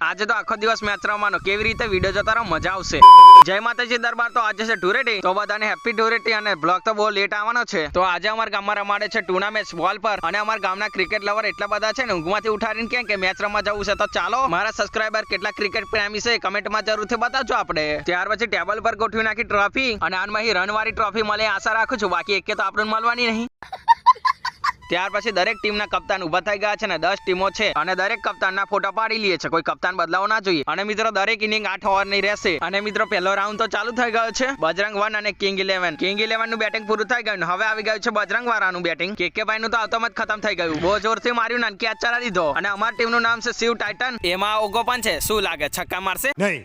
આજે તો આખો દિવસ મેચ રમવાનો, કેવી રીતે વિડિયો જોતા રહો, મજા આવશે। જય માતાજી દરબાર। તો આજે છે ધૂળેટી, તો બધાને હેપી ધૂળેટી। અને બ્લોગ તો બહુ લેટ આવવાનો છે। તો આજે અમારા ગામમાં રમાડે છે ટુર્નામેન્ટ બોલ પર, અને અમારા ગામના ક્રિકેટ લવર એટલા બધા છે ને ઊંઘમાંથી ઉઠાડીને કે મેચ રમવા જવું છે। તો ચાલો, મારા સબસ્ક્રાઇબર કેટલા ક્રિકેટ પ્રેમી છે કમેન્ટમાં જરૂરથી બતાવજો આપણે। ત્યાર પછી ટેબલ પર ગોઠવી નાખી ટ્રોફી, અને આનમાં રનવાળી ટ્રોફી મળે આશા રાખું છું, બાકી એકે તો આપણને મળવાની નહીં। ત્યાર પછી દરેક ટીમના કપ્તાન ઉભા થઈ ગયા છે ને 10 ટીમો છે, અને દરેક કપ્તાનના ફોટા પાડી લીએ છે, કોઈ કપ્તાન બદલાવો ના જોઈએ। અને મિત્રો દરેક ઇનિંગ 8 ઓવરની રહેશે। અને મિત્રો પહેલો રાઉન્ડ તો ચાલુ થઈ ગયો છે, બજરંગ 1 અને કિંગ 11 નું બેટિંગ પૂરું થઈ ગયું, હવે આવી ગયું છે બજરંગ વાળાનું બેટિંગ। કેકેભાઈ નું તો આવતોમાં જ ખતમ થઈ ગયું, બહુ જોરથી માર્યું ને કેચ ચલા દીધો। અને અમારી ટીમનું નામ છે શિવ ટાઇટન, એમાં ઓગો પણ છે, શું લાગે છક્કા મારશે? નહીં।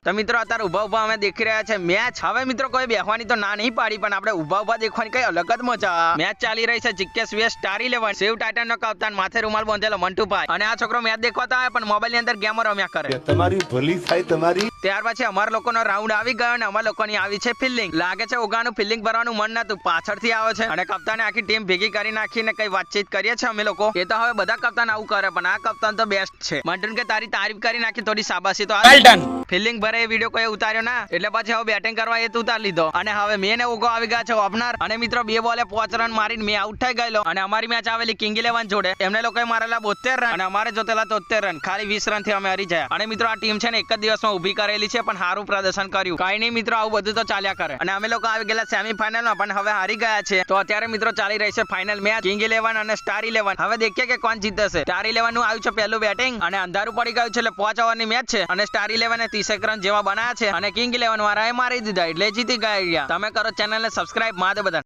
તો મિત્રો અત્યારે ઉભા અમે દેખી રહ્યા છે મેચ। હવે મિત્રો કોઈ બેહવાની તો ના નહીં પાડી, પણ આપણે ઉભા દેખવાની કઈ અલગ જ મજા। મેચ ચાલી રહી છે GKS waste star 11, Shiv Titan નો કપ્તાન, માથે રૂમાલ બાંધેલો મંટુભાઈ, અને આ છોકરો મેચ દેખવા તો આવે પણ મોબાઈલ ની અંદર ગેમો રમ્યા કરે। તમારી ભલી થાય તમારી। ત્યાર પછી અમારા લોકોનો રાઉન્ડ આવી ગયો, અને અમારા લોકોની આવી છે ફિલ્ડિંગ। લાગે છે ઓગાનું ફિલ્ડિંગ ભરવાનું મન નતું, પાછળથી આવે છે, અને કપ્તાને આખી ટીમ ભેગી કરી નાખીને કઈ વાતચીત કરીએ છે અમે લોકો। એ તો હવે બધા કપ્તાન આવું કરે, પણ આ કપ્તાન તો બેસ્ટ છે। મંટુન કે તારી તારીફ કરી નાખી, થોડી શાબાશી તો વેલ ડન। ફિલ્ડિંગ ભરે એ વિડિયો કોઈ ઉતાર્યો ના, એટલે પછી હવે બેટિંગ કરવા એ ઉતાર લીધો, અને હવે મેને ઓગો આવી ગયા છે ઓપનર। અને મિત્રો 2 બોલે 5 રન મારીને મે આઉટ થઈ ગયેલો, અને અમારી મેચ આવેલી કિંગ 11 જોડે, એમને લોકોએ મારેલા 72 રન, અને અમારે જોતેલા 73 રન, ખાલી 20 રન થી અમે હારી ગયા। અને મિત્રો આ ટીમ છે ને એક જ દિવસમાં ઊભી કરેલી છે, પણ સારું પ્રદર્શન કર્યું। કઈ નહીં મિત્રો, આવું બધું તો ચાલ્યા કરે। અને અમે લોકો આવી ગયેલા સેમીફાઇનલમાં, પણ હવે હારી ગયા છે। તો અત્યારે મિત્રો ચાલી રહી છે ફાઇનલ મેચ કિંગ 11 અને સ્ટાર 11। હવે દેખીએ કે કોણ જીતે છે। સ્ટાર 11 નું આવ્યું છે પહેલું બેટિંગ, અને અંધારું પડી ગયું છે, એટલે 5 ઓવરની મેચ છે, અને સ્ટાર 11 એ 30 રન જેવા બનાવ્યા છે, અને કિંગ 11 વાળાએ મારી દીધા, એટલે જીતી ગયા। તમે કરો ચેનલને સબસ્ક્રાઇબ, માદે બધા।